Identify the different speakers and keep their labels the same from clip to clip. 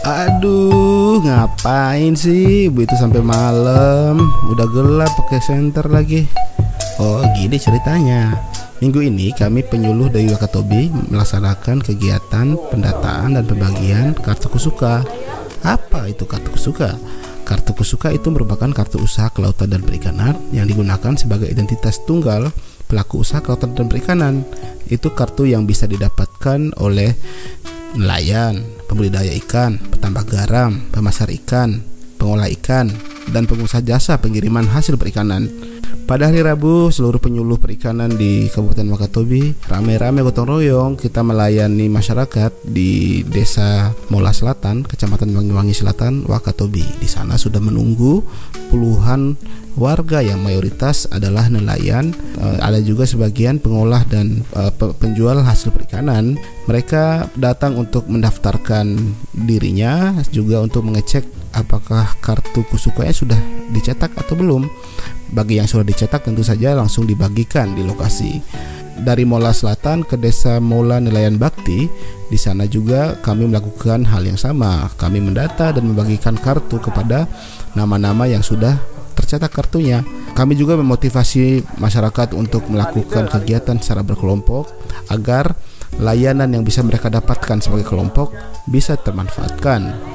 Speaker 1: Aduh, ngapain sih ibu itu sampai malam? Udah gelap pakai senter lagi. Oh, gini ceritanya. Minggu ini kami penyuluh dari Wakatobi melaksanakan kegiatan pendataan dan pembagian kartu kusuka. Apa itu kartu kusuka? Kartu kusuka itu merupakan kartu usaha kelautan dan perikanan yang digunakan sebagai identitas tunggal pelaku usaha kelautan dan perikanan. Itu kartu yang bisa didapatkan oleh nelayan, pembudidaya ikan, petambak garam, pemasar ikan, pengolah ikan, dan pengusaha jasa pengiriman hasil perikanan. Pada hari Rabu, seluruh penyuluh perikanan di Kabupaten Wakatobi rame-rame gotong royong kita melayani masyarakat di Desa Mola Selatan, Kecamatan Banyuwangi Selatan, Wakatobi. Di sana sudah menunggu puluhan warga yang mayoritas adalah nelayan, ada juga sebagian pengolah dan penjual hasil perikanan. Mereka datang untuk mendaftarkan dirinya, juga untuk mengecek apakah kartu kusukanya sudah dicetak atau belum. Bagi yang sudah dicetak tentu saja langsung dibagikan di lokasi. Dari Mola Selatan ke Desa Mola Nelayan Bakti, di sana juga kami melakukan hal yang sama. Kami mendata dan membagikan kartu kepada nama-nama yang sudah tercetak kartunya. Kami juga memotivasi masyarakat untuk melakukan kegiatan secara berkelompok agar layanan yang bisa mereka dapatkan sebagai kelompok bisa termanfaatkan.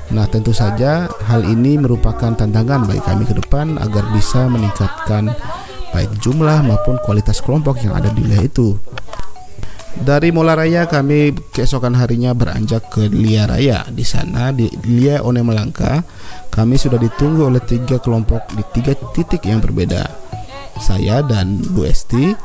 Speaker 1: Nah, tentu saja hal ini merupakan tantangan bagi kami ke depan agar bisa meningkatkan baik jumlah maupun kualitas kelompok yang ada di wilayah itu. Dari Mola Raya kami keesokan harinya beranjak ke Lia Raya. Di sana di Lia One Melangka kami sudah ditunggu oleh 3 kelompok di 3 titik yang berbeda. Saya dan Bu Esti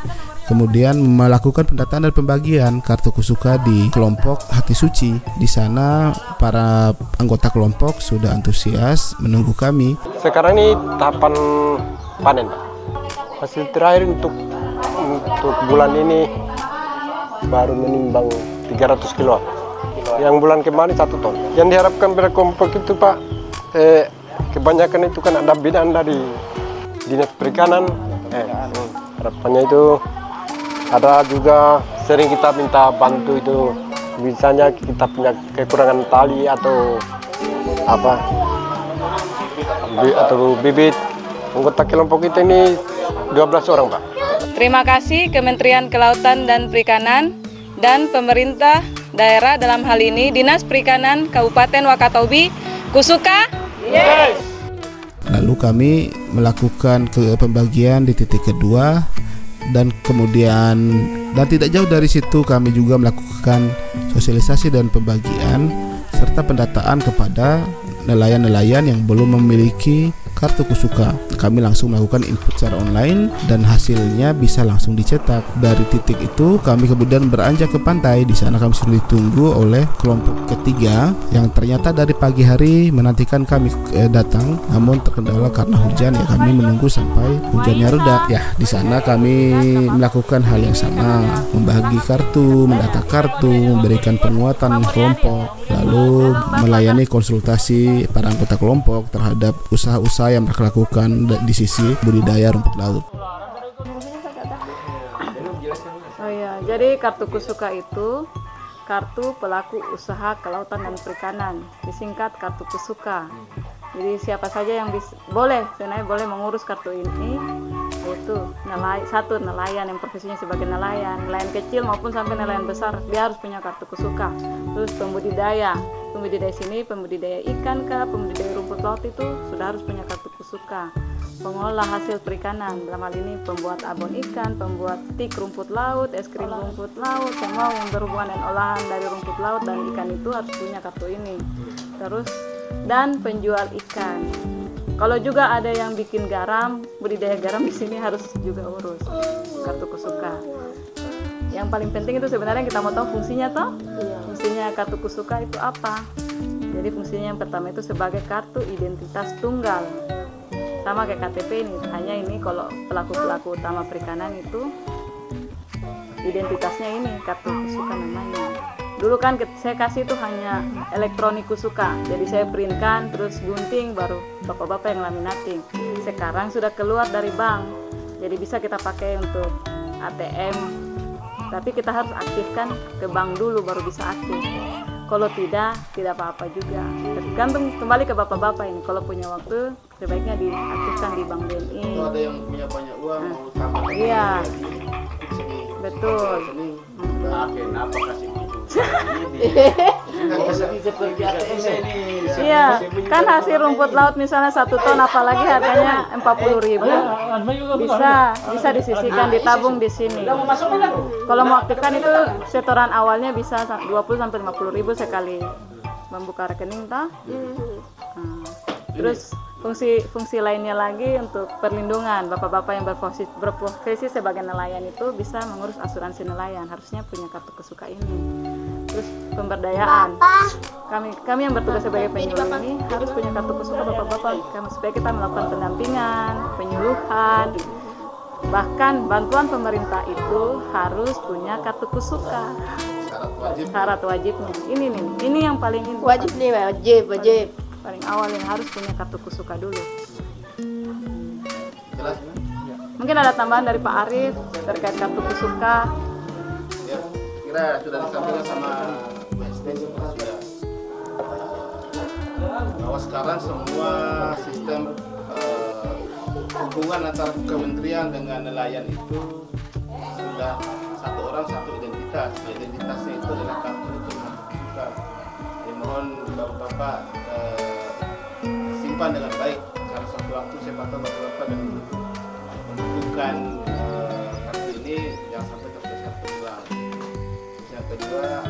Speaker 1: kemudian melakukan pendataan dan pembagian kartu kusuka di kelompok Hati Suci. Di sana para anggota kelompok sudah antusias menunggu kami.
Speaker 2: Sekarang ini tahapan panen, Pak. Hasil terakhir untuk bulan ini baru menimbang 300 kilo. Yang bulan kemarin 1 ton. Yang diharapkan pada kelompok itu, Pak, kebanyakan itu kan ada binaan dari Dinas Perikanan. Harapannya itu ada juga sering kita minta bantu itu, misalnya kita punya kekurangan tali atau apa atau bibit. Anggota kelompok kita ini 12 orang, Pak.
Speaker 3: Terima kasih Kementerian Kelautan dan Perikanan dan pemerintah daerah, dalam hal ini Dinas Perikanan Kabupaten Wakatobi. Kusuka, yes!
Speaker 1: Lalu kami melakukan pembagian di titik kedua. Dan kemudian tidak jauh dari situ kami juga melakukan sosialisasi dan pembagian serta pendataan kepada nelayan-nelayan yang belum memiliki kartu kusuka. Kami langsung melakukan input secara online dan hasilnya bisa langsung dicetak. Dari titik itu kami kemudian beranjak ke pantai. Di sana kami sudah ditunggu oleh kelompok ketiga yang ternyata dari pagi hari menantikan kami datang, namun terkendala karena hujan, ya kami menunggu sampai hujannya reda. Ya, di sana kami melakukan hal yang sama, membagi kartu, mendata kartu, memberikan penguatan kelompok, lalu melayani konsultasi para anggota kelompok terhadap usaha-usaha yang mereka lakukan di sisi budidaya rumput laut.
Speaker 3: Oh iya, jadi kartu kusuka itu kartu pelaku usaha kelautan dan perikanan, disingkat kartu kusuka. Jadi siapa saja yang boleh mengurus kartu ini, yaitu nelayan yang profesinya sebagai nelayan kecil maupun sampai nelayan besar, dia harus punya kartu kusuka. Terus pembudidaya sini, pembudidaya ikan kah, pembudidaya rumput laut itu sudah harus punya kartu kusuka. Pengolah hasil perikanan, dalam hal ini pembuat abon ikan, pembuat stik rumput laut, es krim rumput laut, semua yang berhubungan dengan olahan dari rumput laut dan ikan itu harus punya kartu ini. Terus dan penjual ikan. Kalau juga ada yang bikin garam, budidaya garam di sini harus juga urus kartu kusuka. Yang paling penting itu sebenarnya kita mau tahu fungsinya toh. Fungsinya kartu kusuka itu apa? Jadi fungsinya yang pertama itu sebagai kartu identitas tunggal. Sama kayak KTP ini, hanya ini kalau pelaku-pelaku utama perikanan itu identitasnya ini kartu kusuka namanya. Dulu kan saya kasih itu hanya elektronik kusuka, jadi saya printkan terus gunting baru bapak-bapak yang laminating. Sekarang sudah keluar dari bank, jadi bisa kita pakai untuk ATM, tapi kita harus aktifkan ke bank dulu baru bisa aktif. Kalau tidak apa-apa juga. Tergantung kembali ke bapak-bapak ini. Kalau punya waktu, sebaiknya diaktifkan di Bank BNI.
Speaker 1: Kalau ada yang punya banyak uang mau tambah lagi,
Speaker 3: Iya,
Speaker 1: sini.
Speaker 3: betul.
Speaker 1: Sini.
Speaker 4: Kenapa kasih gitu?
Speaker 1: Seperti ATM ini.
Speaker 3: Iya, kan hasil rumput laut misalnya 1 ton, apalagi harganya 40.000, bisa disisihkan, ditabung di sini. Kalau mau aktifkan itu setoran awalnya bisa 20-50.000 sekali membuka rekening, toh. Terus fungsi lainnya lagi untuk perlindungan bapak-bapak yang berprofesi sebagai nelayan itu bisa mengurus asuransi nelayan, harusnya punya kartu kesuka ini. Terus pemberdayaan, kami yang bertugas sebagai penyuluh ini harus punya kartu kesuka bapak-bapak supaya kita melakukan pendampingan, penyuluhan, bahkan bantuan pemerintah itu harus punya kartu kesuka. Syarat wajibnya ini yang paling
Speaker 5: Wajib nih, wajib.
Speaker 3: Paling awal yang harus punya kartu kesuka dulu.
Speaker 1: Jelas?
Speaker 3: Mungkin ada tambahan dari Pak Arif terkait kartu kesuka.
Speaker 1: Ya, kira sudah disampaikan sama Bu Esti sudah. Bahwa sekarang semua sistem hubungan antara kementerian dengan nelayan itu sudah satu orang satu identitas. Identitasnya itu adalah kartu itu kesuka. Ya, mohon bapak-bapak simpan dengan baik karena suatu waktu siapa tahu bapak-bapak dan membutuhkan kartu ini yang sampai terkesan hilang. Yang kedua,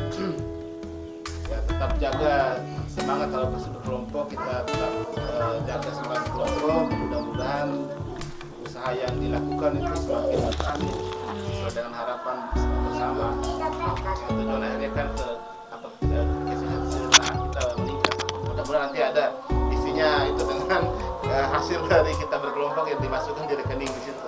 Speaker 1: ya tetap jaga semangat kalau masih berkelompok, kita tetap jaga semangat kelompok. Mudah-mudahan usaha yang dilakukan itu semakin berkembang sesuai dengan harapan bersama. Tujuan akhirnya kan kesejahteraan kita meningkat. Mudah-mudahan nanti ada isinya itu dengan hasil dari kita berkelompok yang dimasukkan di rekening di situ.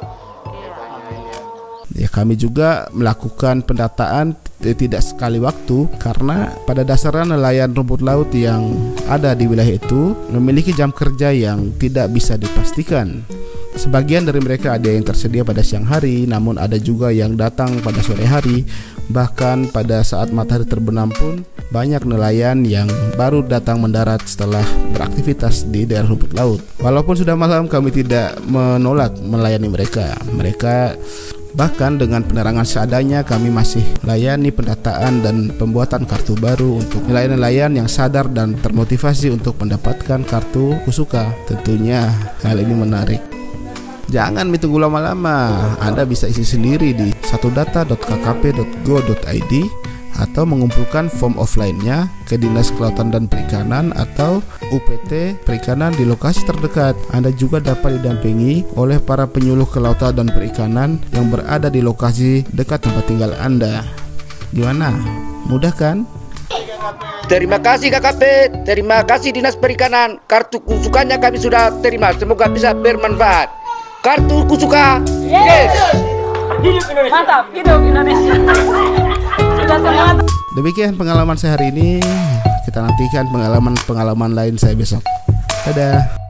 Speaker 1: Ya, kami juga melakukan pendataan tidak sekali waktu karena pada dasarnya nelayan rumput laut yang ada di wilayah itu memiliki jam kerja yang tidak bisa dipastikan. Sebagian dari mereka ada yang tersedia pada siang hari, namun ada juga yang datang pada sore hari. Bahkan pada saat matahari terbenam pun banyak nelayan yang baru datang mendarat setelah beraktivitas di daerah rumput laut. Walaupun sudah malam, kami tidak menolak melayani mereka. Bahkan dengan penerangan seadanya kami masih layani pendataan dan pembuatan kartu baru untuk nelayan-nelayan yang sadar dan termotivasi untuk mendapatkan kartu kusuka. Tentunya hal ini menarik. Jangan ditunggu lama-lama. Anda bisa isi sendiri di satudata.kkp.go.id atau mengumpulkan form offline-nya ke Dinas Kelautan dan Perikanan atau UPT Perikanan di lokasi terdekat. Anda juga dapat didampingi oleh para penyuluh kelautan dan perikanan yang berada di lokasi dekat tempat tinggal Anda. Gimana? Mudah kan?
Speaker 6: Terima kasih KKP, terima kasih Dinas Perikanan. Kartu kusukannya kami sudah terima, semoga bisa bermanfaat. Kartu kusuka, yes!
Speaker 3: Hidup Indonesia. Mantap, hidup Indonesia. Sudah semangat.
Speaker 1: Demikian pengalaman saya hari ini. Kita nantikan pengalaman lain saya besok. Dadah.